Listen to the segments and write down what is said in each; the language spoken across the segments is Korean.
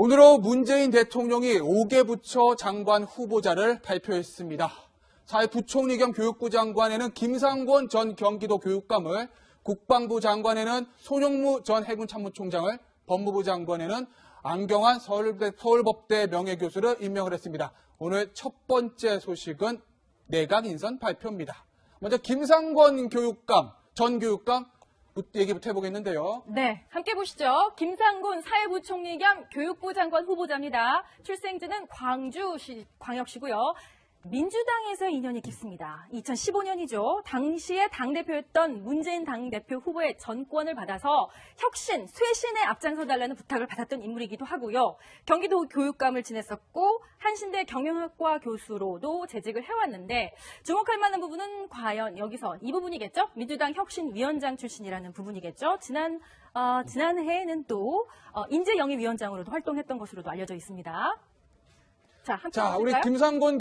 오늘 오후 문재인 대통령이 5개 부처 장관 후보자를 발표했습니다. 사회부총리 겸 교육부 장관에는 김상곤 전 경기도 교육감을, 국방부 장관에는 손영무 전 해군 참모총장을, 법무부 장관에는 안경환 서울법대 명예교수를 임명을 했습니다. 오늘 첫 번째 소식은 내각 인선 발표입니다. 먼저 김상곤 전 교육감 얘기부터 해보겠는데요. 네, 함께 보시죠. 김상곤 사회부총리 겸 교육부 장관 후보자입니다. 출생지는 광역시고요. 민주당에서 인연이 깊습니다. 2015년이죠. 당시에 당대표였던 문재인 당대표 후보의 전권을 받아서 혁신, 쇄신에 앞장서달라는 부탁을 받았던 인물이기도 하고요. 경기도 교육감을 지냈었고 한신대 경영학과 교수로도 재직을 해왔는데 주목할 만한 부분은 과연 여기서 이 부분이겠죠. 민주당 혁신위원장 출신이라는 부분이겠죠. 지난해에는 또 인재영입위원장으로도 활동했던 것으로도 알려져 있습니다. 자, 우리 김상곤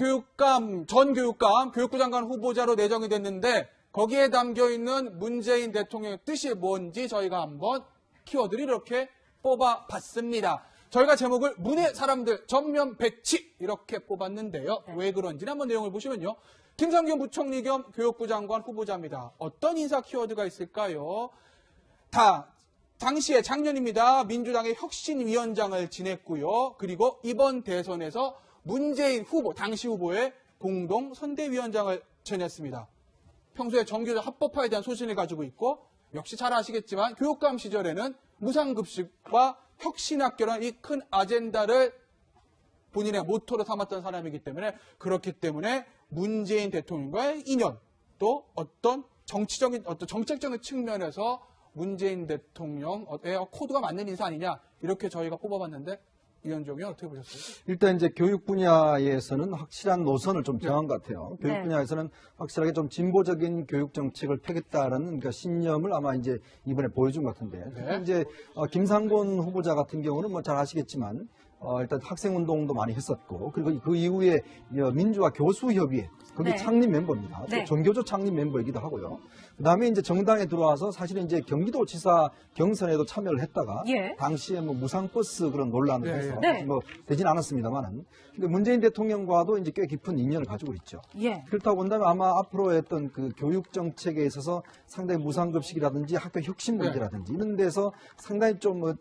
전 교육감, 교육부 장관 후보자로 내정이 됐는데 거기에 담겨있는 문재인 대통령의 뜻이 뭔지 저희가 한번 키워드를 이렇게 뽑아봤습니다. 저희가 제목을 문의 사람들 전면 배치 이렇게 뽑았는데요. 네. 왜 그런지는 한번 내용을 보시면요. 김상곤 부총리 겸 교육부 장관 후보자입니다. 어떤 인사 키워드가 있을까요? 당시에 작년입니다. 민주당의 혁신위원장을 지냈고요. 그리고 이번 대선에서 문재인 후보, 당시 후보의 공동 선대위원장을 지냈습니다. 평소에 정규직 합법화에 대한 소신을 가지고 있고 역시 잘 아시겠지만 교육감 시절에는 무상급식과 혁신학교라는 이 큰 아젠다를 본인의 모토로 삼았던 사람이기 때문에 그렇기 때문에 문재인 대통령과의 인연 또 어떤 정책적인 측면에서 문재인 대통령의 코드가 맞는 인사 아니냐 이렇게 저희가 뽑아봤는데 위원장이 어떻게 보셨어요? 일단 이제 교육 분야에서는 확실한 노선을 좀 정한 것 같아요. 교육 분야에서는 확실하게 좀 진보적인 교육 정책을 펴겠다라는 그러니까 신념을 아마 이제 이번에 보여준 것 같은데 특히 이제 김상곤 후보자 같은 경우는 뭐 잘 아시겠지만 일단 학생운동도 많이 했었고 그리고 그 이후에 민주화 교수협의회 거기 창립 멤버입니다. 전교조 창립 멤버이기도 하고요. 그다음에 이제 정당에 들어와서 사실은 이제 경기도지사 경선에도 참여를 했다가 당시에 뭐 무상버스 그런 논란을 해서 뭐 되진 않았습니다만은 근데 문재인 대통령과도 이제 꽤 깊은 인연을 가지고 있죠. 그렇다고 본다면 아마 앞으로 했던 그 교육 정책에 있어서 상당히 무상급식이라든지 학교 혁신 문제라든지 이런 데서 상당히 좀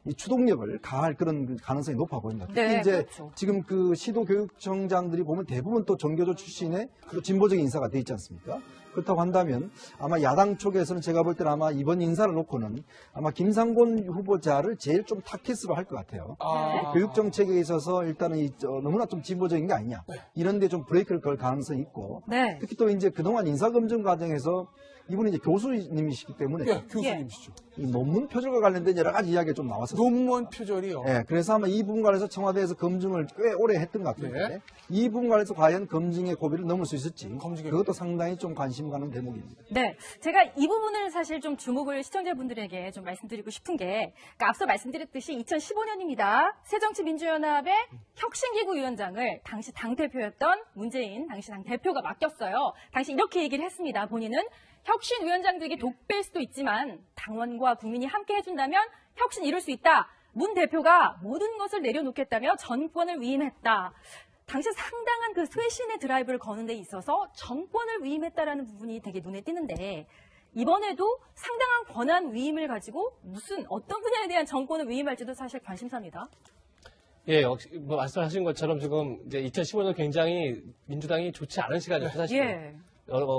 이 추동력을 가할 그런 가능성이 높아 보입니다. 특히 이제 지금 그 시도 교육청장들이 보면 대부분 또 전교조 출신의 진보적인 인사가 돼 있지 않습니까? 그렇다고 한다면 아마 야당 쪽에서는 제가 볼 때는 아마 이번 인사를 놓고는 아마 김상곤 후보자를 제일 좀 타깃으로 할 것 같아요. 교육 정책에 있어서 일단은 너무나 좀 진보적인 게 아니냐. 이런 데 좀 브레이크를 걸 가능성이 있고 특히 또 이제 그동안 인사검증 과정에서 이분이 이제 교수님이시기 때문에 교수님이시죠. 이 논문 표절과 관련된 여러 가지 이야기가 좀 나왔었어요. 논문 표절이요? 그래서 아마 이 부분 관해서 청와대에서 검증을 꽤 오래 했던 것 같은데 이 부분 관해서 과연 검증의 고비를 넘을 수 있을지 그것도 상당히 좀 관심 가는 대목입니다. 네, 제가 이 부분을 사실 좀 주목을 시청자분들에게 좀 말씀드리고 싶은 게 그러니까 앞서 말씀드렸듯이 2015년입니다. 새정치민주연합의 혁신기구위원장을 당시 당대표였던 문재인 당시 당대표가 맡겼어요. 당시 이렇게 얘기를 했습니다. 본인은 혁신위원장들에게 독배일 수도 있지만 당원과 국민이 함께 해준다면 혁신 이룰 수 있다. 문 대표가 모든 것을 내려놓겠다며 전권을 위임했다. 당시 상당한 그 쇄신의 드라이브를 거는 데 있어서 정권을 위임했다라는 부분이 되게 눈에 띄는데 이번에도 상당한 권한 위임을 가지고 어떤 분야에 대한 정권을 위임할지도 사실 관심사입니다. 예, 역시 뭐 말씀하신 것처럼 지금 이제 2015년 굉장히 민주당이 좋지 않은 시간이었죠, 사실.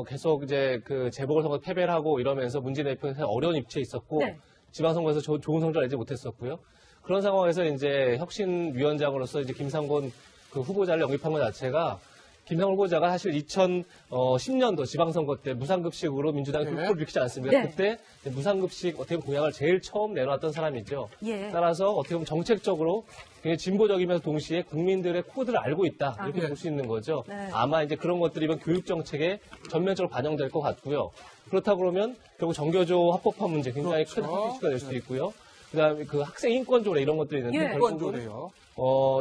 계속 이제 그 재보궐선거 패배를 하고 이러면서 문재인 대표는 어려운 위치에 있었고 지방선거에서 좋은 성적을 내지 못했었고요. 그런 상황에서 이제 혁신위원장으로서 이제 김상곤 그 후보자를 영입한 것 자체가 김상곤 후보자가 사실 2010년도 지방선거 때 무상급식으로 민주당이 꿀꿀 비키지 않습니까? 그때 무상급식 어떻게 보면 공약을 제일 처음 내놓았던 사람이죠. 따라서 어떻게 보면 정책적으로 굉장히 진보적이면서 동시에 국민들의 코드를 알고 있다 이렇게 볼 수 있는 거죠. 아마 이제 그런 것들이 이번 교육 정책에 전면적으로 반영될 것 같고요. 그렇다 그러면 결국 정교조 합법화 문제 굉장히 큰 이슈가 될 수도 있고요. 그다음에 그 학생 인권 조례 이런 것들이 있는데 결국은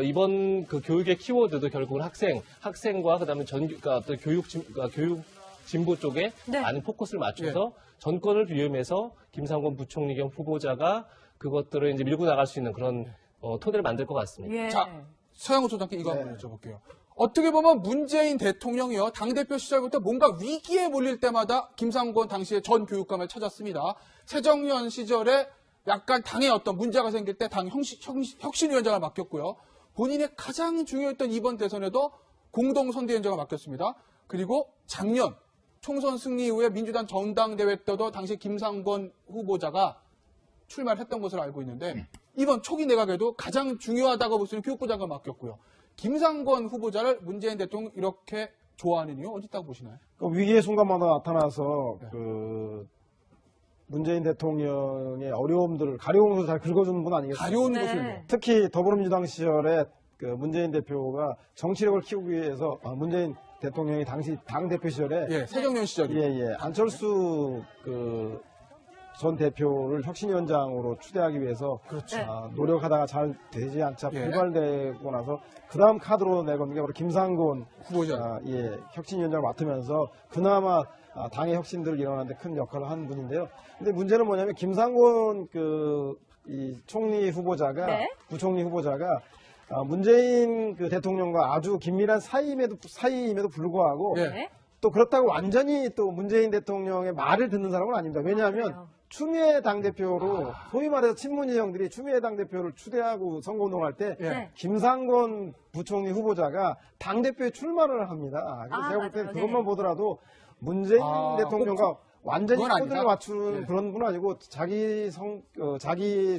이번 그 교육의 키워드도 결국은 학생과 그다음에 또 교육 진보 쪽에 많은 포커스를 맞춰서 전권을 위임해서 김상곤 부총리 겸 후보자가 그것들을 이제 밀고 나갈 수 있는 그런 토대를 만들 것 같습니다. 예. 자, 서영우 소장께 이거 한번 여쭤볼게요. 어떻게 보면 문재인 대통령이요, 당대표 시절부터 뭔가 위기에 몰릴 때마다 김상곤 당시의 전 교육감을 찾았습니다. 새정년 시절에 약간 당에 어떤 문제가 생길 때 당 혁신위원장을 맡겼고요. 본인의 가장 중요했던 이번 대선에도 공동선대위원장을 맡겼습니다. 그리고 작년 총선 승리 이후에 민주당 전당대회 때도 당시 김상곤 후보자가 출마를 했던 것으로 알고 있는데 이번 초기 내각에도 가장 중요하다고 볼 수 있는 교육부 장관을 맡겼고요. 김상곤 후보자를 문재인 대통령 이렇게 좋아하는 이유 어디 있다고 보시나요? 위기의 순간마다 나타나서 네. 문재인 대통령의 어려움들을 가려움으로 잘 긁어주는 분 아니겠습니까? 가려운 네. 것을 특히 더불어민주당 시절에 문재인 대표가 정치력을 키우기 위해서 문재인 대통령이 당시 당 대표 시절에 예, 새정년 시절이 안철수 전 대표를 혁신위원장으로 추대하기 위해서 그렇죠. 네. 노력하다가 잘 되지 않자 예. 불발되고 나서 그 다음 카드로 내건 게 바로 김상곤 후보자. 혁신위원장을 맡으면서 그나마 당의 혁신들을 일어나는데 큰 역할을 한 분인데요. 근데 문제는 뭐냐면 김상곤 이 총리 후보자가 네. 부총리 후보자가 문재인 대통령과 아주 긴밀한 사이임에도 불구하고 예. 네. 또 그렇다고 완전히 또 문재인 대통령의 말을 듣는 사람은 아닙니다. 왜냐하면 그래요. 추미애 당대표로 소위 말해서 친문이 형들이 추미애 당대표를 추대하고 선거운동할 때 예. 네. 김상곤 부총리 후보자가 당대표에 출마를 합니다. 그래서 제가 볼 때는 맞아요. 그것만 네. 보더라도 문재인 대통령과 완전히 그건 코드를 아니다. 맞추는 예. 그런 분 아니고 자기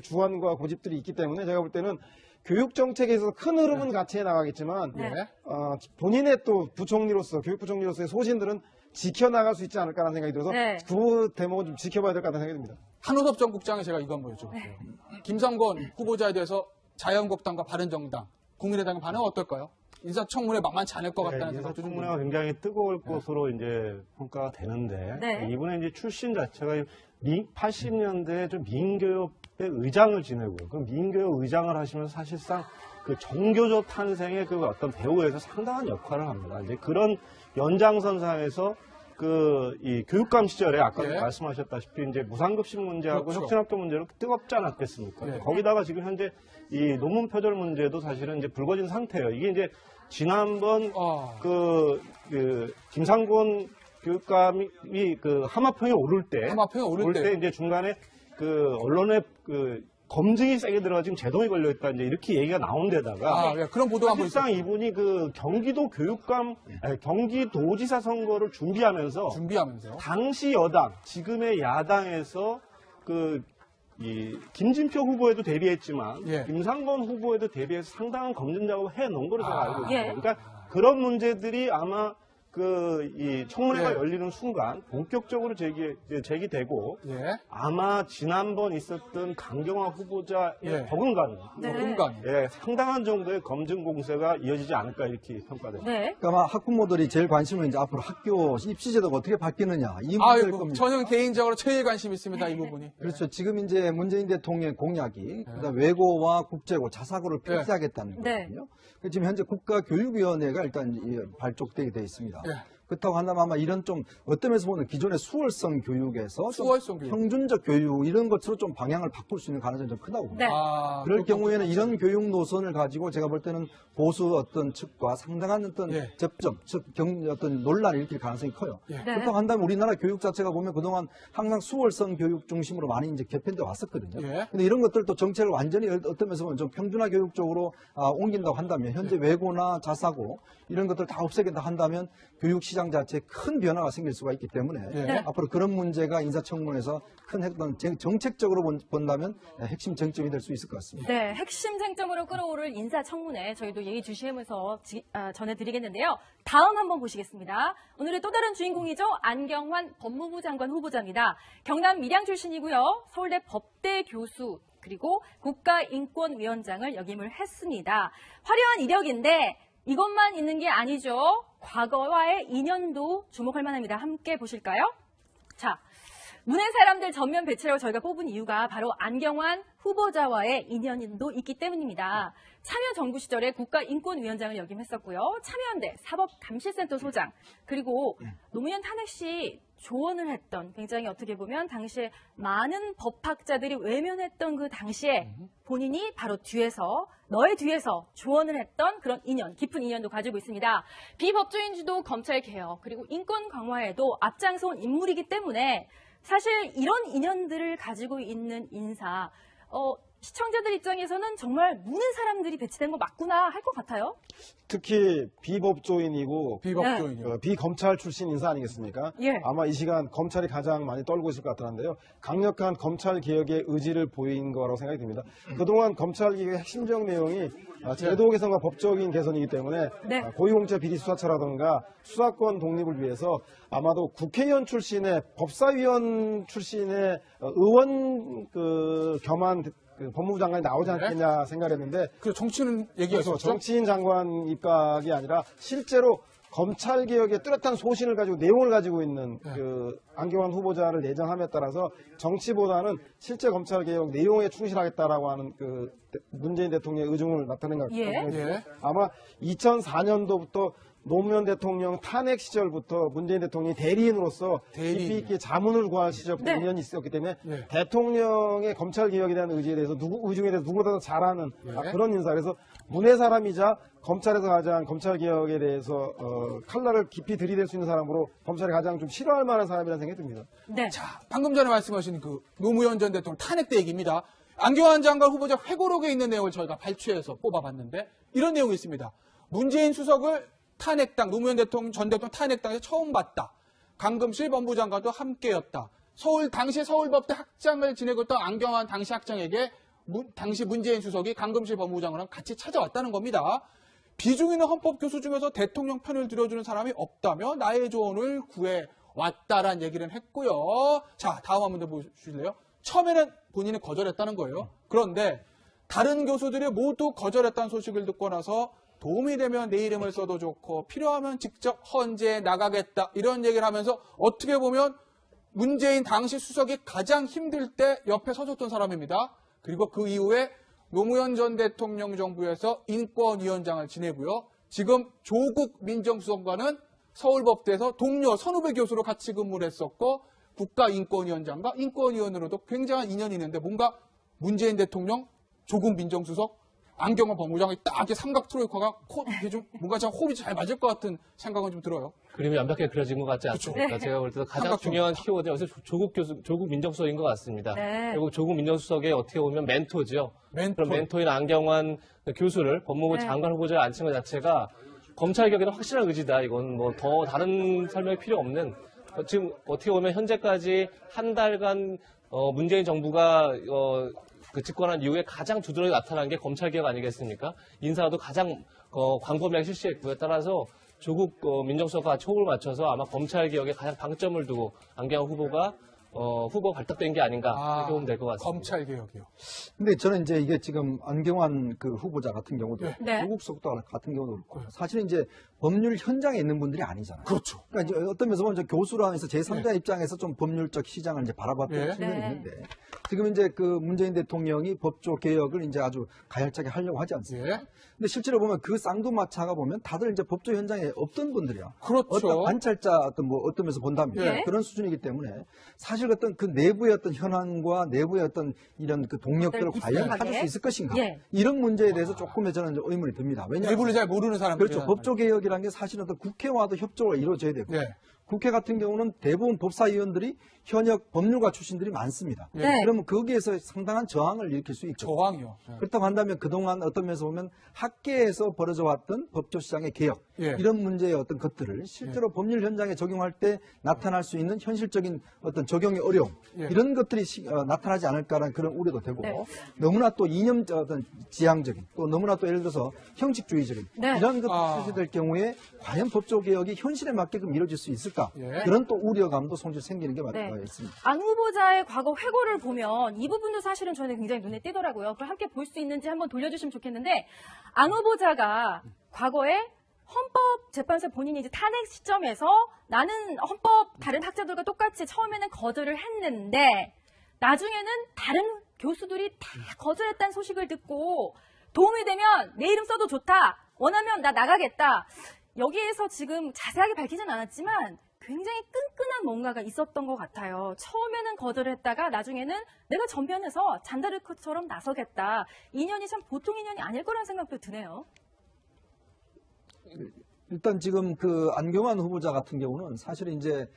주관과 고집들이 있기 때문에 제가 볼 때는 교육 정책에 있어서 큰 흐름은 같이 해 나가겠지만 네. 본인의 또 부총리로서 교육부총리로서의 소신들은 지켜나갈 수 있지 않을까라는 생각이 들어서 네. 그 대목은 좀 지켜봐야 될 것 같다는 생각이 듭니다. 한우섭 전 국장에 제가 이거 한번 여쭤볼게요. 김상곤 후보자에 대해서 자유한국당과 바른정당, 국민의당의 반응은 어떨까요? 인사청문회 만만치 않을 것 같다는 생각도 좀 청문회가 굉장히 뜨거울 것으로 이제 평가가 되는데 네. 이분의 이제 출신 자체가 80년대에 좀 민교협의 의장을 지내고 그 민교협 의장을 하시면서 사실상 그 정교조 탄생의 그 어떤 배후에서 상당한 역할을 합니다. 이제 그런 연장선상에서 이 교육감 시절에 아까 네. 말씀하셨다시피 이제 무상급식 문제하고 그렇죠. 혁신학교 문제로 뜨겁지 않았겠습니까? 네. 거기다가 지금 현재 이 논문 표절 문제도 사실은 이제 불거진 상태예요. 이게 이제 지난번 김상곤 교육감이 하마평에 오를 때 이제 중간에 언론에 검증이 세게 들어가 지금 제동이 걸려 있다 이제 이렇게 얘기가 나온 데다가 그런 보도가 한번 사실상 이분이 경기도 경기도지사 선거를 준비하면서 당시 여당 지금의 야당에서 이 김진표 후보에도 대비했지만 예. 김상곤 후보에도 대비해서 상당한 검증 작업을 해놓은 걸로 제가 알고 있습니다. 예. 그러니까 그런 문제들이 아마 이 청문회가 예. 열리는 순간 본격적으로 제기되고 예. 아마 지난번 있었던 강경화 후보자의 예. 버금가는 네. 상당한 정도의 검증 공세가 이어지지 않을까 이렇게 평가됩니다. 네. 그러니까 아마 학부모들이 제일 관심은 이제 앞으로 학교 입시제도가 어떻게 바뀌느냐 이 문제일 겁니다. 저는 개인적으로 제일 관심 있습니다. 이 부분이. 그렇죠. 지금 이제 문재인 대통령의 공약이 그다음 외고와 국제고 자사고를 폐지하겠다는 네. 거거든요. 지금 현재 국가교육위원회가 일단 발족되게 돼 있습니다. 네. 그렇다고 한다면 아마 이런 좀 어떤 면에서 보면 기존의 수월성 교육에서 좀 수월성 교육. 평준적 교육 이런 것으로 좀 방향을 바꿀 수 있는 가능성이 좀 크다고 봅니다. 네. 그럴 경우에는 이런 교육 노선을 가지고 제가 볼 때는 보수 어떤 측과 상당한 어떤 예. 접점, 어떤 논란을 일으킬 가능성이 커요. 예. 그렇다고 한다면 우리나라 교육 자체가 보면 그동안 항상 수월성 교육 중심으로 많이 이제 개편돼 왔었거든요. 예. 근데 이런 것들도 정책을 완전히 어떤 면에서 보면 좀 평준화 교육 쪽으로 옮긴다고 한다면 현재 외고나 자사고 이런 것들 다 없애긴다 한다면 교육 시장 자체에 큰 변화가 생길 수가 있기 때문에 예. 앞으로 그런 문제가 인사청문회에서 큰 정책적으로 본다면 핵심 쟁점이 될 수 있을 것 같습니다. 네, 핵심 쟁점으로 끌어오를 인사청문회 저희도 예의주시하면서 전해드리겠는데요. 다음 한번 보시겠습니다. 오늘의 또 다른 주인공이죠. 안경환 법무부 장관 후보자입니다. 경남 밀양 출신이고요. 서울대 법대 교수 그리고 국가인권위원장을 역임을 했습니다. 화려한 이력인데 이것만 있는 게 아니죠. 과거와의 인연도 주목할 만합니다. 함께 보실까요? 자, 문외 사람들 전면 배치라고 저희가 뽑은 이유가 바로 안경환 후보자와의 인연도 있기 때문입니다. 참여정부 시절에 국가인권위원장을 역임했었고요. 참여연대 사법감시센터 소장, 그리고 노무현 탄핵 시 조언을 했던, 굉장히 어떻게 보면 당시에 많은 법학자들이 외면했던 그 당시에 본인이 바로 뒤에서, 너의 뒤에서 조언을 했던 그런 인연, 깊은 인연도 가지고 있습니다. 비법조인주도 검찰개혁, 그리고 인권 강화에도 앞장서온 인물이기 때문에 사실 이런 인연들을 가지고 있는 인사, 시청자들 입장에서는 정말 무는 사람들이 배치된 거 맞구나 할 것 같아요. 특히 비법조인이고 비법조인이요. 비검찰 출신 인사 아니겠습니까? 예. 아마 이 시간 검찰이 가장 많이 떨고 있을 것 같았는데요. 강력한 검찰 개혁의 의지를 보인 거라고 생각이 듭니다. 그동안 검찰 개혁의 핵심적 내용이 제도 개선과 법적인 개선이기 때문에 네. 고위공직자 비리 수사처라든가 수사권 독립을 위해서 아마도 국회의원 출신의 법사위원 출신의 의원 겸한 법무부 장관이 나오지 않겠냐 생각했는데 그 정치는 그래서 얘기했었죠. 정치인 장관 입각이 아니라 실제로 검찰 개혁의 뚜렷한 소신을 가지고 내용을 가지고 있는 그 안경환 후보자를 내정함에 따라서 정치보다는 실제 검찰 개혁 내용에 충실하겠다라고 하는 그 문재인 대통령의 의중을 나타낸 것 같거든요. 예. 아마 2004년도부터 노무현 대통령 탄핵 시절부터 문재인 대통령이 대리인으로서 대리인. 깊이 있게 자문을 구할 시절부터 네. 인연이 있었기 때문에 예. 대통령의 검찰 개혁에 대한 의지에 대해서 의중에 대해서 누구보다 잘 아는 예. 그런 인사. 그래서 문의 사람이자 검찰에서 가장 검찰 개혁에 대해서 칼날을 깊이 들이댈 수 있는 사람으로 검찰이 가장 좀 싫어할 만한 사람이라는 생각이 듭니다. 네. 자, 방금 전에 말씀하신 그 노무현 전 대통령 탄핵 때 얘기입니다. 안경환 장관 후보자 회고록에 있는 내용을 저희가 발췌해서 뽑아봤는데 이런 내용이 있습니다. 문재인 수석을 탄핵당, 노무현 전 대통령 탄핵당에서 처음 봤다. 강금실 법무장관도 함께였다. 당시 서울법대 학장을 지내고 있던 안경환 당시 학장에게 당시 문재인 수석이 강금실 법무장관과 같이 찾아왔다는 겁니다. 비중 있는 헌법 교수 중에서 대통령 편을 들어주는 사람이 없다며 나의 조언을 구해왔다라는 얘기를 했고요. 자, 다음 한번 더 보실래요? 처음에는 본인이 거절했다는 거예요. 그런데 다른 교수들이 모두 거절했다는 소식을 듣고 나서 도움이 되면 내 이름을 써도 좋고 필요하면 직접 헌재에 나가겠다 이런 얘기를 하면서 어떻게 보면 문재인 당시 수석이 가장 힘들 때 옆에 서줬던 사람입니다. 그리고 그 이후에 노무현 전 대통령 정부에서 인권위원장을 지내고요. 지금 조국 민정수석과는 서울법대에서 동료 선후배 교수로 같이 근무를 했었고 국가인권위원장과 인권위원으로도 굉장한 인연이 있는데 뭔가 문재인 대통령, 조국 민정수석, 안경환 법무장이 딱 이렇게 삼각 트로이카가 이게 좀 뭔가 참 호흡이 잘 맞을 것 같은 생각은 좀 들어요. 그림이 완벽하게 그려진 것 같지 않습니까? 제가 볼 때도 가장 삼각형. 중요한 키워드는 여기서 조국 민정수석인 것 같습니다. 네. 그리고 조국 민정수석의 어떻게 보면 멘토죠. 멘토. 그런 멘토인 안경환 교수를 법무부 네. 장관 후보자에 앉힌 것 자체가 검찰 개혁에는 확실한 의지다. 이건 뭐 더 다른 설명이 필요 없는 지금 어떻게 보면 현재까지 한 달간 문재인 정부가 그 집권한 이후에 가장 두드러져 나타난 게 검찰개혁 아니겠습니까? 인사도 가장 광범위하게 실시했고요. 따라서 조국 민정수석과 호흡을 맞춰서 아마 검찰개혁에 가장 방점을 두고 안경환 후보가 후보 발탁된 게 아닌가 이렇게 보면 될 것 같습니다. 검찰 개혁이요. 근데 저는 이제 이게 지금 안경환 그 후보자 같은 경우도 네. 조국 수석도 같은 경우도 그렇고 사실은 이제 법률 현장에 있는 분들이 아니잖아요. 그렇죠. 그러니까 이제 어떤 면에서 보면 교수라면서 제3자 입장에서 좀 법률적 시장을 이제 바라봤던 네. 측면이 네. 있는데 지금 이제 그 문재인 대통령이 법조 개혁을 이제 아주 가열차게 하려고 하지 않습니까? 예. 근데 실제로 보면 그 쌍두마차가 보면 다들 이제 법조 현장에 없던 분들이야. 그렇죠. 어떤 관찰자 어떤 면에서 본다면 예. 그런 수준이기 때문에 사실 어떤 그 내부의 어떤 현안과 내부의 어떤 이런 그 동력들을 과연 익숙하게. 찾을 수 있을 것인가? 예. 이런 문제에 대해서 조금의 저는 의문이 듭니다. 왜냐하면 내부를 잘 모르는 사람들. 그렇죠. 법조 개혁이라는 게 사실 어떤 국회와도 협조가 이루어져야 되고 네. 국회 같은 경우는 대부분 법사위원들이 현역 법률가 출신들이 많습니다. 네. 그러면 거기에서 상당한 저항을 일으킬 수 있죠. 저항이요. 그렇다고 한다면 그동안 어떤 면에서 보면 학계에서 벌어져 왔던 법조 시장의 개혁 예. 이런 문제의 어떤 것들을 실제로 법률 현장에 적용할 때 나타날 수 있는 현실적인 어떤 적용의 어려움 예. 이런 것들이 나타나지 않을까라는 그런 우려도 되고 네. 너무나 또 이념 어떤 지향적인 또 너무나 또 예를 들어서 형식주의적인 네. 이런 것들이 아. 실시될 경우에 과연 법조 개혁이 현실에 맞게끔 이루어질 수 있을까 예. 그런 또 우려감도 성질 생기는 게 네. 있습니다. 안 후보자의 과거 회고를 보면 이 부분도 사실은 저는 굉장히 눈에 띄더라고요. 그걸 함께 볼 수 있는지 한번 돌려주시면 좋겠는데 안 후보자가 과거에 헌법재판소 본인이 이제 탄핵 시점에서 나는 헌법 다른 학자들과 똑같이 처음에는 거절을 했는데 나중에는 다른 교수들이 다 거절했다는 소식을 듣고 도움이 되면 내 이름 써도 좋다. 원하면 나 나가겠다. 여기에서 지금 자세하게 밝히진 않았지만 굉장히 끈끈한 뭔가가 있었던 것 같아요. 처음에는 거절했다가 나중에는 내가 전면에서 잔다르크처럼 나서겠다. 인연이 참 보통 인연이 아닐 거라는 생각도 드네요. 일단 지금 그 안경환 후보자 같은 경우는 사실은 이제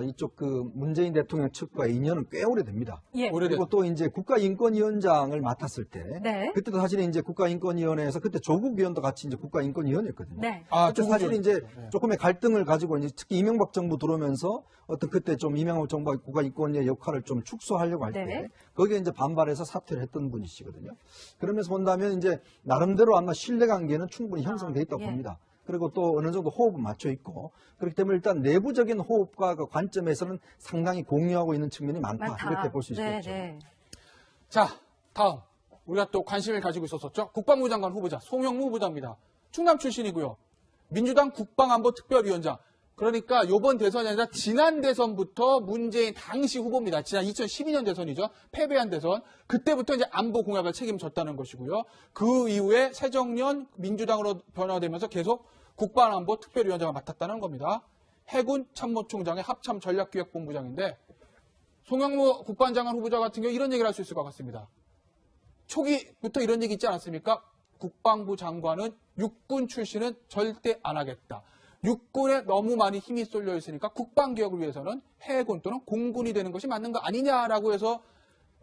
이쪽 그 문재인 대통령 측과의 인연은 꽤 오래됩니다. 예. 그리고 또 이제 국가인권위원장을 맡았을 때, 네. 그때도 사실은 이제 국가인권위원회에서 그때 조국 위원도 같이 이제 국가인권위원이었거든요. 네. 그때 사실 이제 조금의 갈등을 가지고 이제 특히 이명박 정부 들어오면서 어떤 그때 좀 이명박 정부가 국가인권위의 역할을 좀 축소하려고 할 때, 네. 거기에 이제 반발해서 사퇴를 했던 분이시거든요. 그러면서 본다면 이제 나름대로 아마 신뢰관계는 충분히 형성돼 있다고 예. 봅니다. 그리고 또 어느 정도 호흡은 맞춰 있고 그렇기 때문에 일단 내부적인 호흡과 그 관점에서는 상당히 공유하고 있는 측면이 많다. 이렇게 볼 수 있겠죠. 네. 자, 다음. 우리가 또 관심을 가지고 있었었죠. 국방부 장관 후보자, 송영무 후보자입니다. 충남 출신이고요. 민주당 국방안보특별위원장. 그러니까 이번 대선이 아니라 지난 대선부터 문재인 당시 후보입니다. 지난 2012년 대선이죠. 패배한 대선. 그때부터 이제 안보 공약을 책임졌다는 것이고요. 그 이후에 새정년 민주당으로 변화되면서 계속 국방안보 특별위원장을 맡았다는 겁니다. 해군 참모총장의 합참 전략기획본부장인데 송영무 국방장관 후보자 같은 경우 이런 얘기를 할 수 있을 것 같습니다. 초기부터 이런 얘기 있지 않았습니까? 국방부 장관은 육군 출신은 절대 안 하겠다. 육군에 너무 많이 힘이 쏠려 있으니까 국방개혁을 위해서는 해군 또는 공군이 되는 것이 맞는 거 아니냐라고 해서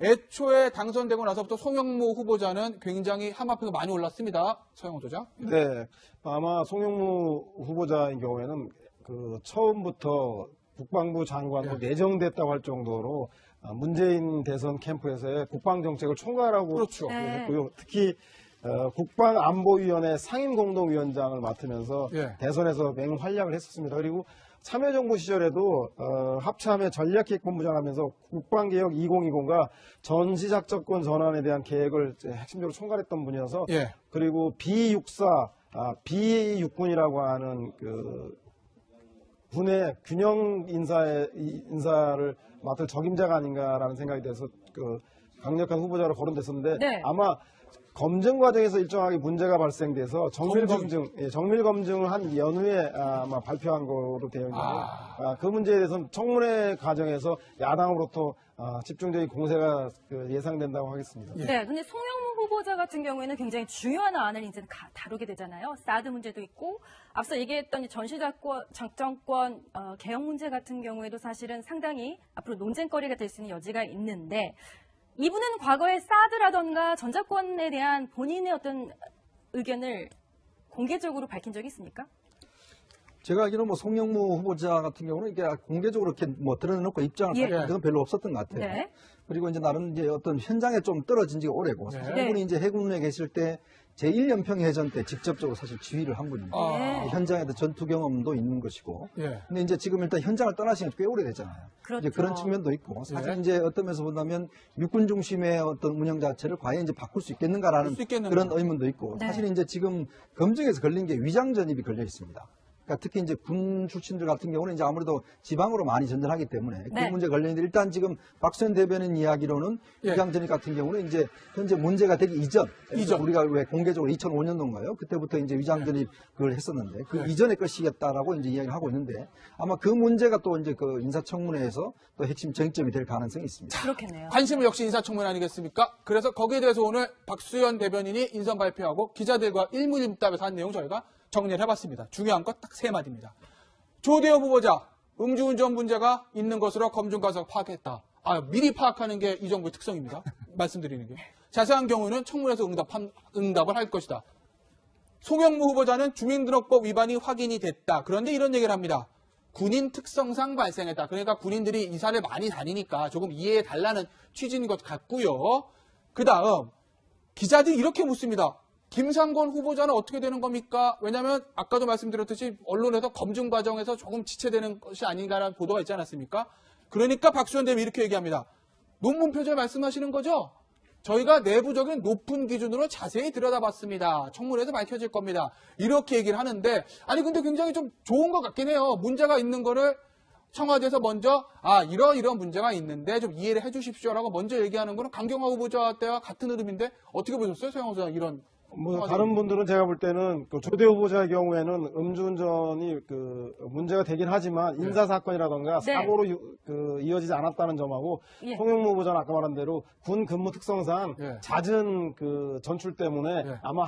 애초에 당선되고 나서부터 송영무 후보자는 굉장히 함합해서 많이 올랐습니다. 서영호 소장. 네, 아마 송영무 후보자인 경우에는 그 처음부터 국방부 장관으로 내정됐다고 할 정도로 문재인 대선 캠프에서의 국방 정책을 총괄하고 그렇죠. 했고요. 특히 국방안보위원회 상임공동위원장을 맡으면서 예. 대선에서 맹활약을 했었습니다. 그리고 참여정부 시절에도 합참의 전략기획본부장 하면서 국방개혁 2020과 전시작전권 전환에 대한 계획을 핵심적으로 총괄했던 분이어서 예. 그리고 B64, B육군이라고 하는 그 군의 균형 인사를 맡을 적임자가 아닌가라는 생각이 돼서 그 강력한 후보자로 거론됐었는데 네. 아마 검증 과정에서 일정하게 문제가 발생돼서 정밀 검증을 한 연후에 아마 발표한 거로 되어 있는데 그 문제에 대해서는 청문회 과정에서 야당으로부터 집중적인 공세가 예상된다고 하겠습니다. 네, 근데 송영무 후보자 같은 경우에는 굉장히 중요한 안을 이제 다루게 되잖아요. 사드 문제도 있고 앞서 얘기했던 전시작전권 개혁 문제 같은 경우에도 사실은 상당히 앞으로 논쟁거리가 될 수 있는 여지가 있는데 이분은 과거에 사드라던가 전자권에 대한 본인의 어떤 의견을 공개적으로 밝힌 적이 있습니까? 제가 알기로는 뭐 송영무 후보자 같은 경우는 이게 공개적으로 이렇게 뭐 드러내놓고 입장을 예. 밝힌 적은 별로 없었던 것 같아요. 네. 그리고 이제 나름 이제 어떤 현장에 좀 떨어진 지가 오래고 사실 네. 이분이 이제 해군에 계실 때 제1연평해전 때 직접적으로 사실 지휘를 한 분입니다. 네. 현장에도 전투 경험도 있는 것이고. 예. 근데 이제 지금 일단 현장을 떠나신 지 꽤 오래됐잖아요. 그렇죠. 이제 그런 측면도 있고 사실 예. 이제 어떤 면에서 본다면 육군 중심의 어떤 운영 자체를 과연 이제 바꿀 수 있겠는가라는 바꿀 수 있겠는가. 그런 의문도 있고 네. 사실 이제 지금 검증에서 걸린 게 위장 전입이 걸려 있습니다. 그러니까 특히 이제 군 출신들 같은 경우는 이제 아무래도 지방으로 많이 전전하기 때문에 네. 그 문제 걸리는데 일단 지금 박수현 대변인 이야기로는 예. 위장 전입 같은 경우는 이제 현재 문제가 되기 이전 우리가 왜 공개적으로 2005년도인가요? 그때부터 이제 위장 전입 그걸 했었는데 그 이전의 것이겠다라고 이제 이야기를 하고 있는데 아마 그 문제가 또 이제 그 인사청문회에서 또 핵심 쟁점이 될 가능성이 있습니다. 그렇겠네요. 관심은 역시 인사청문 아니겠습니까? 그래서 거기에 대해서 오늘 박수현 대변인이 인선 발표하고 기자들과 일문일답에서 한 내용 저희가 정리를 해봤습니다. 중요한 것 딱 세 마디입니다. 조대엽 후보자 음주운전 문제가 있는 것으로 검증 과정 파악했다. 미리 파악하는 게 이 정부의 특성입니다. 말씀드리는 게. 자세한 경우는 청문회에서 응답을 할 것이다. 송영무 후보자는 주민등록법 위반이 확인이 됐다. 그런데 이런 얘기를 합니다. 군인 특성상 발생했다. 그러니까 군인들이 이사를 많이 다니니까 조금 이해해 달라는 취지인 것 같고요. 그 다음 기자들이 이렇게 묻습니다. 김상곤 후보자는 어떻게 되는 겁니까? 왜냐하면 아까도 말씀드렸듯이 언론에서 검증 과정에서 조금 지체되는 것이 아닌가라는 보도가 있지 않았습니까? 그러니까 박수현 대변인이 이렇게 얘기합니다. 논문 표절 말씀하시는 거죠? 저희가 내부적인 높은 기준으로 자세히 들여다봤습니다. 청문회에서 밝혀질 겁니다. 이렇게 얘기를 하는데 아니 근데 굉장히 좀 좋은 것 같긴 해요. 문제가 있는 거를 청와대에서 먼저 이런 문제가 있는데 좀 이해를 해 주십시오라고 먼저 얘기하는 거는 강경화 후보자 때와 같은 흐름인데 어떻게 보셨어요? 서영호 소장 이런 뭐 다른 분들은 제가 볼 때는 그 조대 후보자의 경우에는 음주운전이 그 문제가 되긴 하지만 인사 사건이라던가 네. 사고로 이어지지 않았다는 점하고 예. 송영무 후보자는 아까 말한 대로 군 근무 특성상 예. 잦은 그 전출 때문에 예. 아마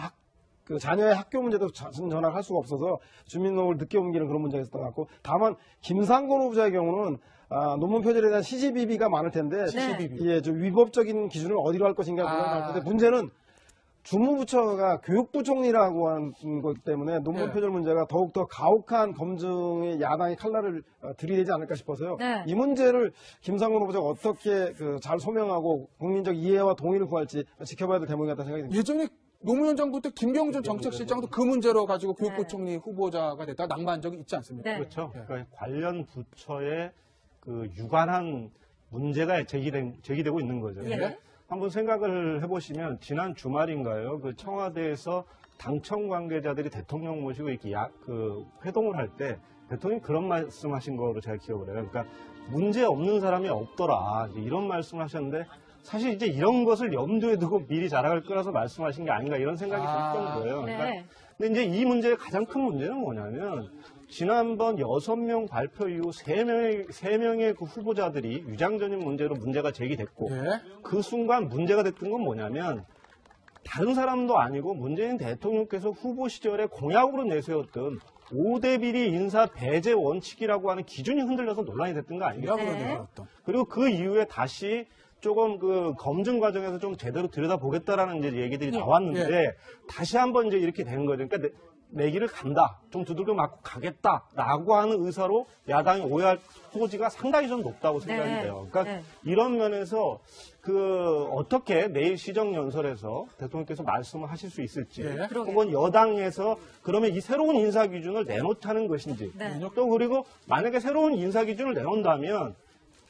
그 자녀의 학교 문제도 잦은 전화를 할 수가 없어서 주민등록을 늦게 옮기는 그런 문제가 있었던 것 같고, 다만 김상곤 후보자의 경우는 논문 표절에 대한 시시비비가 많을 텐데 시시비비. 예, 좀 위법적인 기준을 어디로 할 것인가 고민할 텐데 문제는 주무부처가 교육부총리라고 하는 거기 때문에 논문 네. 표절 문제가 더욱더 가혹한 검증에 야당이 칼날을 들이대지 않을까 싶어서요. 네. 이 문제를 김상곤 후보자가 어떻게 잘 소명하고 국민적 이해와 동의를 구할지 지켜봐야 될 대목이 같다는 생각이 듭니다. 예전에 노무현 정부 때 김병준 정책실장도 그 문제로 가지고 교육부총리 네. 후보자가 됐다 낙마한 적이 있지 않습니까? 네. 그렇죠. 그러니까 관련 부처에 그 유관한 문제가 제기되고 있는 거죠. 예. 근데 한번 생각을 해보시면 지난 주말인가요? 그 청와대에서 당청 관계자들이 대통령 모시고 이렇게 회동을 할 때 대통령이 그런 말씀하신 거로 제가 기억을 해요. 그러니까 문제 없는 사람이 없더라 이런 말씀을 하셨는데 사실 이제 이런 것을 염두에 두고 미리 자락을 끌어서 말씀하신 게 아닌가 이런 생각이 들었던 거예요. 그러니까 네. 근데 이제 이 문제의 가장 큰 문제는 뭐냐면 지난번 6명 발표 이후 3명의 그 후보자들이 위장전입 문제로 문제가 제기됐고 예. 그 순간 문제가 됐던 건 뭐냐면 다른 사람도 아니고 문재인 대통령께서 후보 시절에 공약으로 내세웠던 5대 비리 인사 배제 원칙이라고 하는 기준이 흔들려서 논란이 됐던 거 아니겠습니까? 공약으로 네. 내세웠던. 그리고 그 이후에 다시 조금 그 검증 과정에서 좀 제대로 들여다보겠다라는 이제 얘기들이 나왔는데 다시 한번 이제 이렇게 된 거죠. 그러니까 내 길을 간다. 좀 두들겨 맞고 가겠다라고 하는 의사로 야당이 오해할 소지가 상당히 좀 높다고 생각이 네. 돼요. 그러니까 네. 이런 면에서 어떻게 내일 시정연설에서 대통령께서 말씀을 하실 수 있을지 예. 혹은 여당에서 그러면 이 새로운 인사 기준을 내놓자는 것인지 네. 또 그리고 만약에 새로운 인사 기준을 내놓는다면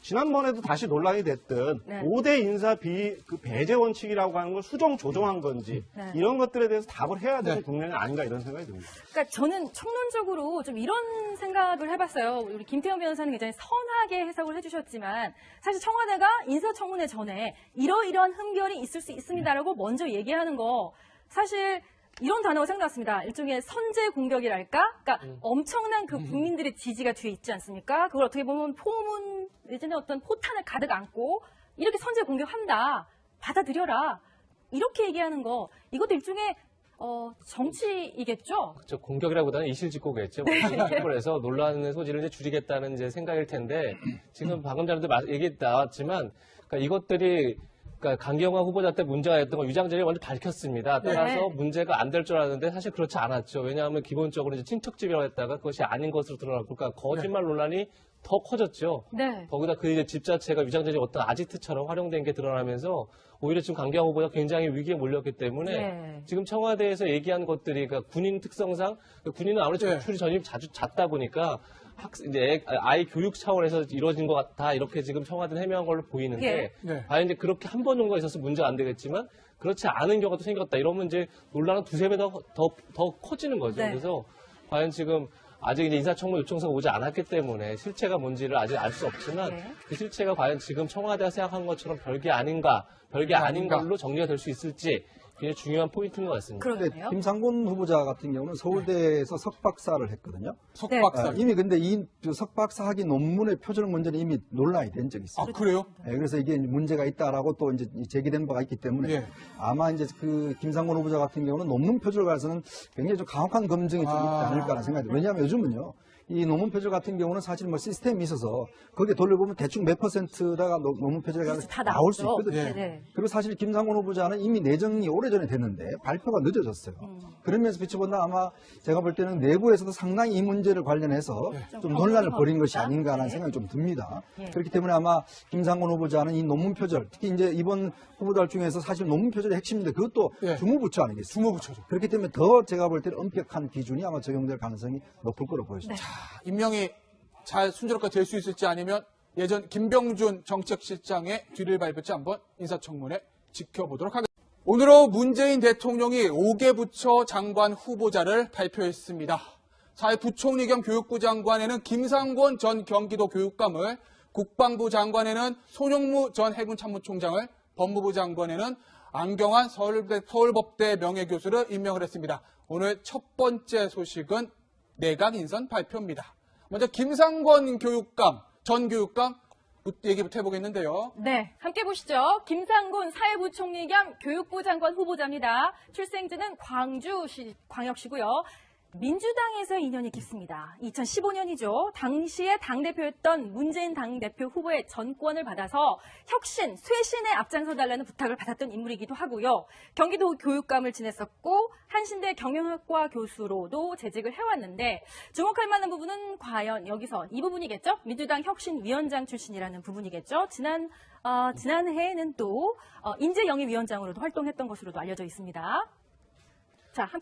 지난번에도 다시 논란이 됐던 네. 5대 인사 그 배제 원칙이라고 하는 걸 수정 조정한 건지 네. 이런 것들에 대해서 답을 해야 되는 네. 국면이 아닌가 이런 생각이 듭니다. 그러니까 저는 총론적으로 좀 이런 생각을 해봤어요. 우리 김태형 변호사는 굉장히 선하게 해석을 해주셨지만 사실 청와대가 인사청문회 전에 이러이러한 흠결이 있을 수 있습니다라고 먼저 얘기하는 거 사실 이런 단어가 생각났습니다. 일종의 선제 공격이랄까? 그러니까 엄청난 그 국민들의 지지가 뒤에 있지 않습니까? 그걸 어떻게 보면 포문 내지는 어떤 포탄을 가득 안고 이렇게 선제 공격한다. 받아들여라. 이렇게 얘기하는 거 이것도 일종의 정치이겠죠? 그렇죠. 공격이라보다는 이실직고겠죠. 이실직고를 해서 논란의 소지를 이제 줄이겠다는 이제 생각일 텐데 지금 방금 전에도 얘기 나왔지만 그러니까 이것들이 그러니까 강경화 후보자 때 문제가 됐던 건 위장전입이 먼저 밝혔습니다. 따라서 네. 문제가 안 될 줄 알았는데 사실 그렇지 않았죠. 왜냐하면 기본적으로 이제 친척집이라고 했다가 그것이 아닌 것으로 드러났고 그러니까 거짓말 논란이 더 커졌죠. 네. 거기다 그 이제 집 자체가 위장전입 어떤 아지트처럼 활용된 게 드러나면서 오히려 지금 강경화 후보가 굉장히 위기에 몰렸기 때문에 네. 지금 청와대에서 얘기한 것들이 그러니까 군인 특성상 군인은 아무래도 네. 정출이 전입 자주 잦다 보니까 이제 아이 교육 차원에서 이루어진 것 같다 이렇게 지금 청와대는 해명한 걸로 보이는데 예. 네. 과연 이제 그렇게 한 번 정도가 있어서 문제가 안 되겠지만 그렇지 않은 경우가 또 생겼다 이러면 이제 논란은 두세 배 더 커지는 거죠. 네. 그래서 과연 지금 아직 이제 인사청문 요청서가 오지 않았기 때문에 실체가 뭔지를 아직 알 수 없지만 네. 그 실체가 과연 지금 청와대가 생각한 것처럼 별게 아닌가, 별게 아닌 아닌가. 걸로 정리가 될 수 있을지 굉장히 중요한 포인트인 것 같습니다. 근데 그러네요. 김상곤 후보자 같은 경우는 서울대에서 석박사를 했거든요. 석박사. 이미 근데 이 석박사 학위 논문의 표절 문제는 이미 논란이 된 적이 있어요. 아, 그래요? 그래서 이게 문제가 있다라고 또 이제 제기된 바가 있기 때문에 예. 아마 이제 그 김상곤 후보자 같은 경우는 논문 표절에 관해서는 굉장히 좀 강력한 검증이 좀 있지 않을까라는 생각이 들어요. 왜냐하면 요즘은요. 이 논문 표절 같은 경우는 사실 뭐 시스템이 있어서 거기에 돌려보면 대충 몇 %다가 논문 표절에 그렇죠. 다 나올 수 나오죠. 있거든요. 네, 네. 그리고 사실 김상곤 후보자는 이미 내정이 오래전에 됐는데 발표가 늦어졌어요. 그러면서 비춰본다 아마 제가 볼 때는 내부에서도 상당히 이 문제를 관련해서 좀 논란을 벌인 것이 아닌가라는 네. 생각이 좀 듭니다. 예. 그렇기 때문에 아마 김상곤 후보자는 이 논문 표절, 특히 이제 이번 후보들 중에서 사실 논문 표절이 핵심인데 그것도 예. 주무부처 아니겠습니까? 주무부처죠. 그렇기 때문에 더 제가 볼 때는 엄격한 기준이 아마 적용될 가능성이 높을 거로 보여집니다. 임명이 잘 순조롭게 될 수 있을지 아니면 예전 김병준 정책실장의 뒤를 밟을지 한번 인사청문회 지켜보도록 하겠습니다. 오늘은 문재인 대통령이 5개 부처 장관 후보자를 발표했습니다. 4회 부총리 겸 교육부 장관에는 김상곤 전 경기도 교육감을, 국방부 장관에는 손용무 전 해군 참모총장을, 법무부 장관에는 안경환 서울법대 명예교수를 임명을 했습니다. 오늘 첫 번째 소식은 내각 인선 발표입니다. 먼저 김상권 교육감, 전 교육감 얘기부터 해보겠는데요. 네, 함께 보시죠. 김상곤 사회부총리 겸 교육부 장관 후보자입니다. 출생지는 광역시고요. 민주당에서 인연이 깊습니다. 2015년이죠. 당시에 당대표였던 문재인 당대표 후보의 전권을 받아서 혁신, 쇄신에 앞장서달라는 부탁을 받았던 인물이기도 하고요. 경기도 교육감을 지냈었고 한신대 경영학과 교수로도 재직을 해왔는데 주목할 만한 부분은 과연 여기서 이 부분이겠죠? 민주당 혁신위원장 출신이라는 부분이겠죠. 지난해에는 또 인재영입위원장으로도 활동했던 것으로도 알려져 있습니다.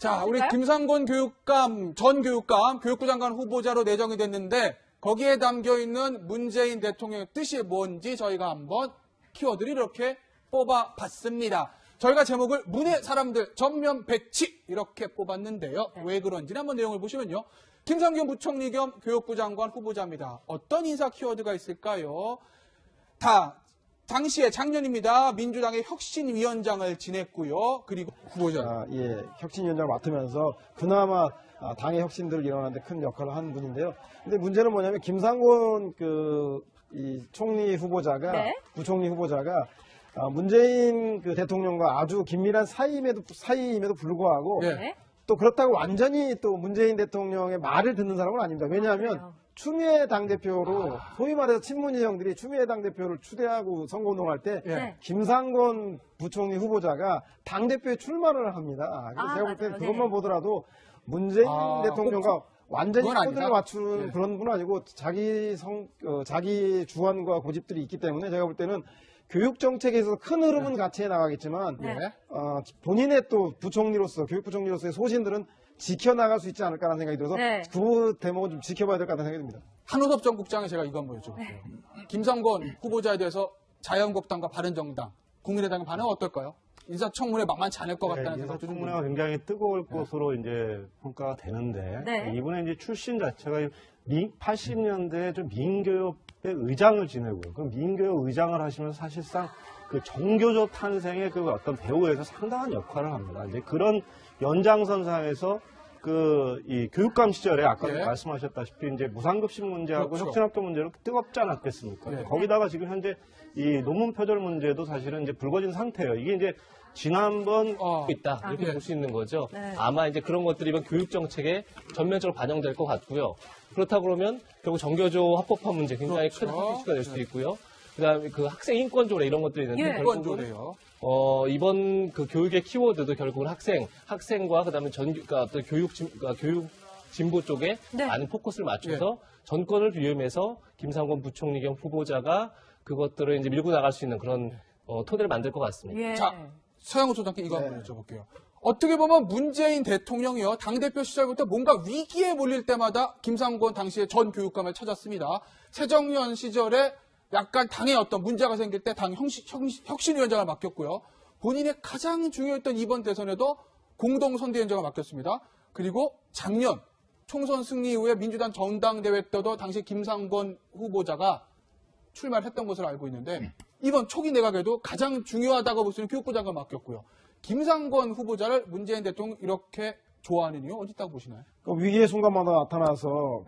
자, 우리 김상권 교육감, 전 교육감, 교육부 장관 후보자로 내정이 됐는데 거기에 담겨있는 문재인 대통령의 뜻이 뭔지 저희가 한번 키워드를 이렇게 뽑아봤습니다. 저희가 제목을 문의 사람들 전면 배치 이렇게 뽑았는데요. 왜 그런지는 한번 내용을 보시면요. 김상균 부총리 겸 교육부 장관 후보자입니다. 어떤 인사 키워드가 있을까요? 당시에 작년입니다. 민주당의 혁신위원장을 지냈고요. 그리고 후보자. 혁신위원장을 맡으면서 그나마 당의 혁신들을 일어나는데 큰 역할을 한 분인데요. 근데 문제는 뭐냐면 김상곤 이 총리 후보자가 네. 부총리 후보자가 문재인 대통령과 아주 긴밀한 사이임에도 불구하고 네. 또 그렇다고 완전히 또 문재인 대통령의 말을 듣는 사람은 아닙니다. 왜냐하면 추미애 당대표로 소위 말해서 친문이 형들이 추미애 당대표를 추대하고 선거운동할 때 네. 김상곤 부총리 후보자가 당대표에 출마를 합니다. 그래서 제가 볼 때 맞아요. 그것만 네. 보더라도 문재인 대통령과 완전히 그건 코드를 아니다. 맞추는 그런 분은 아니고 자기 주관과 고집들이 있기 때문에 제가 볼 때는 교육 정책에서 큰 흐름은 같이 나가겠지만 네. 본인의 또 부총리로서 교육부총리로서의 소신들은 지켜나갈 수 있지 않을까라는 생각이 들어서 네. 그 대목은 좀 지켜봐야 될 것 같다는 생각이 듭니다. 한호섭 전 국장에 제가 이거 한번 여쭤볼게요. 김상권 후보자에 대해서 자유한국당과 바른정당, 국민의당의 반응은 어떨까요? 인사청문회 만만치 않을 것 같다는 생각도 좀 인사청문회가 굉장히 뜨거울 것으로 이제 평가가 되는데 네. 이분의 이제 출신 자체가 80년대에 좀 민교협의 의장을 지내고요. 그 민교협 의장을 하시면서 사실상 그 정교조 탄생의 그 어떤 배후에서 상당한 역할을 합니다. 이제 그런 연장선상에서 이 교육감 시절에 아까 네. 말씀하셨다시피 이제 무상급식 문제하고 그렇죠. 혁신학교 문제로 뜨겁지 않았겠습니까? 네. 거기다가 지금 현재 이 논문 표절 문제도 사실은 이제 불거진 상태예요. 이게 이제 지난번 있다 이렇게 볼 수 있는 거죠. 네. 아마 이제 그런 것들이 이번 교육 정책에 전면적으로 반영될 것 같고요. 그렇다 그러면 결국 정교조 합법화 문제 굉장히 큰 그렇죠. 이슈가 될 수도 있고요. 그다음에 그 학생 인권 조례 이런 것들이 있는데 예. 결국은 인권조례요. 이번 그 교육의 키워드도 결국은 학생과 그다음에 그러니까 또 교육 진보 쪽에 네. 많은 포커스를 맞춰서 전권을 위임해서 김상곤 부총리 겸 후보자가 그것들을 이제 밀고 나갈 수 있는 그런 토대를 만들 것 같습니다. 예. 자, 서영우 소장님 이거 한번 여쭤볼게요. 어떻게 보면 문재인 대통령이요. 당대표 시절부터 뭔가 위기에 몰릴 때마다 김상곤 당시의 전 교육감을 찾았습니다. 새정년 시절에 약간 당에 어떤 문제가 생길 때 당 혁신위원장을 맡겼고요. 본인의 가장 중요했던 이번 대선에도 공동선대위원장을 맡겼습니다. 그리고 작년 총선 승리 이후에 민주당 전당대회 때도 당시 김상곤 후보자가 출마를 했던 것으로 알고 있는데 이번 초기 내각에도 가장 중요하다고 볼 수 있는 교육부 장관 맡겼고요. 김상권 후보자를 문재인 대통령 이렇게 좋아하는 이유 어디 있다고 보시나요? 위기의 순간마다 나타나서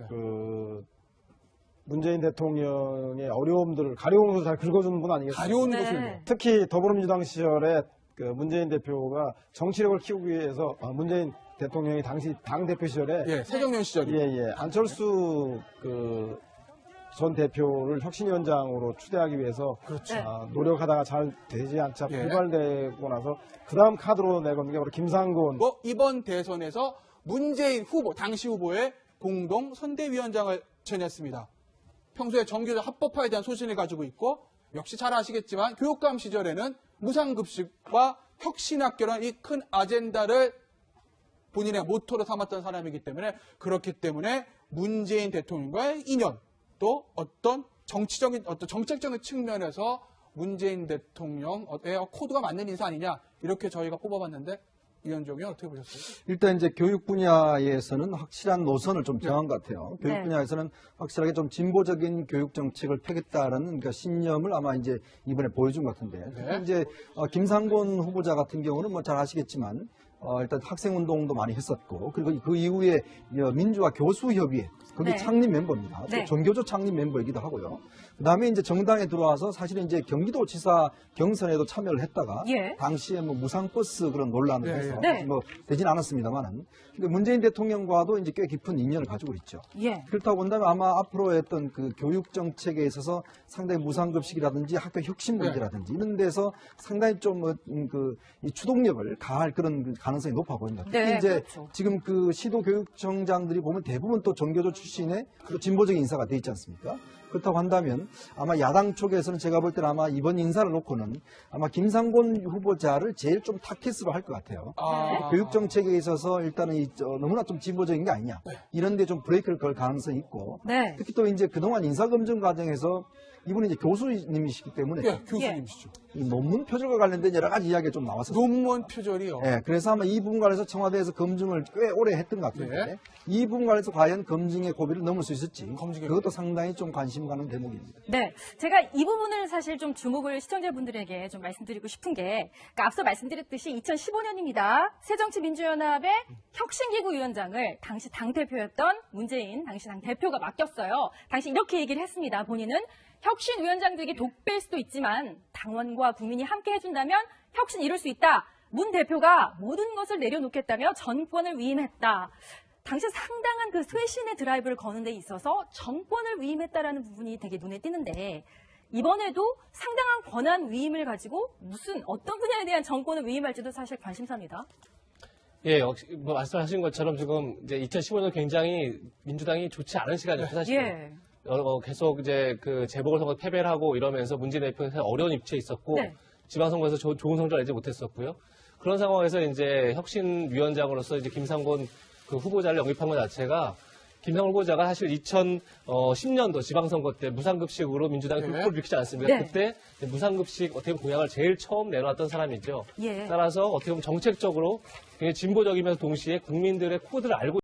문재인 대통령의 어려움들을 가려우면서 잘 긁어주는 분 아니겠습니까? 가려운 네. 것을 특히 더불어민주당 시절에 문재인 대표가 정치력을 키우기 위해서 문재인 대통령이 당시 당대표 시절에 새정년 시절이 안철수 전 대표를 혁신위원장으로 추대하기 위해서 그렇죠. 노력하다가 잘 되지 않자 예. 불발되고 나서 그 다음 카드로 내건 게 바로 김상곤. 이번 대선에서 문재인 후보, 당시 후보의 공동 선대위원장을 지냈습니다. 평소에 정규조 합법화에 대한 소신을 가지고 있고 역시 잘 아시겠지만 교육감 시절에는 무상급식과 혁신학교라는 이 큰 아젠다를 본인의 모토로 삼았던 사람이기 때문에 그렇기 때문에 문재인 대통령과의 인연 또 어떤 정책적인 측면에서 문재인 대통령의 코드가 맞는 인사 아니냐 이렇게 저희가 뽑아봤는데 혁신위원장이 어떻게 보셨어요? 일단 이제 교육 분야에서는 확실한 노선을 좀 정한 것 같아요. 교육 네. 분야에서는 확실하게 좀 진보적인 교육 정책을 펴겠다라는 그러니까 신념을 아마 이제 이번에 보여준 것 같은데. 특히 이제 김상곤 후보자 같은 경우는 뭐 잘 아시겠지만 일단 학생운동도 많이 했었고, 그리고 그 이후에 민주화 교수협의회, 거기 네. 창립 멤버입니다. 네. 전교조 창립 멤버이기도 하고요. 그 다음에 이제 정당에 들어와서 사실은 이제 경기도지사 경선에도 참여를 했다가, 예. 당시에 뭐 무상버스 그런 논란을 네, 해서 네. 뭐 되진 않았습니다만은, 근데 문재인 대통령과도 이제 꽤 깊은 인연을 가지고 있죠. 예. 그렇다고 본다면 아마 앞으로 했던 그 교육 정책에 있어서 상당히 무상급식이라든지 학교 혁신 문제라든지 이런 데서 상당히 좀 이 추동력을 가할 그런 가능성이 높아 보입니다. 특히 네, 이제 그렇죠. 지금 그 시도교육청장들이 보면 대부분 또 정교조 출신의 또 진보적인 인사가 돼 있지 않습니까? 그렇다고 한다면 아마 야당 쪽에서는 제가 볼 때는 아마 이번 인사를 놓고는 아마 김상곤 후보자를 제일 좀 타깃으로 할 것 같아요. 교육 정책에 있어서 일단은 너무나 좀 진보적인 게 아니냐. 이런 데 좀 브레이크를 걸 가능성이 있고. 네. 특히 또 이제 그동안 인사검증 과정에서 이분이 이제 교수님이시기 때문에 예, 교수님이시죠. 이 논문 표절과 관련된 여러 가지 이야기가 좀 나왔었어요. 논문 표절이요. 예, 그래서 아마 이 부분 관해서 청와대에서 검증을 꽤 오래 했던 것 같은데 네. 이 부분 관해서 과연 검증의 고비를 넘을 수 있을지 검증의 그것도 상당히 좀 관심 가는 대목입니다. 네, 제가 이 부분을 사실 좀 주목을 시청자분들에게 좀 말씀드리고 싶은 게, 그러니까 앞서 말씀드렸듯이 2015년입니다. 새정치민주연합의 혁신기구위원장을 당시 당대표였던 문재인 당시 당대표가 맡겼어요. 당시 이렇게 얘기를 했습니다. 본인은 혁신위원장 되기 독배일 수도 있지만 당원과 국민이 함께 해준다면 혁신 이룰 수 있다. 문 대표가 모든 것을 내려놓겠다며 전권을 위임했다. 당시 상당한 그 쇄신의 드라이브를 거는 데 있어서 정권을 위임했다라는 부분이 되게 눈에 띄는데, 이번에도 상당한 권한 위임을 가지고 무슨 어떤 분야에 대한 정권을 위임할지도 사실 관심사입니다. 예, 역시 뭐 말씀하신 것처럼 지금 이제 2015년 굉장히 민주당이 좋지 않은 시간이었죠, 사실. 예. 계속 이제 그 재보궐선거 패배를 하고 이러면서 문재인 대표는 어려운 입지에 있었고, 네. 지방선거에서 좋은 성적을 내지 못했었고요. 그런 상황에서 이제 혁신위원장으로서 이제 김상곤 그 후보자를 영입한 것 자체가, 김상곤 후보자가 사실 2010년도 지방선거 때 무상급식으로 민주당이 네. 불꽃을 일으키지 않았습니까? 네. 그때 무상급식 어떻게 보면 공약을 제일 처음 내놨던 사람이죠. 예. 따라서 어떻게 보면 정책적으로 굉장히 진보적이면서 동시에 국민들의 코드를 알고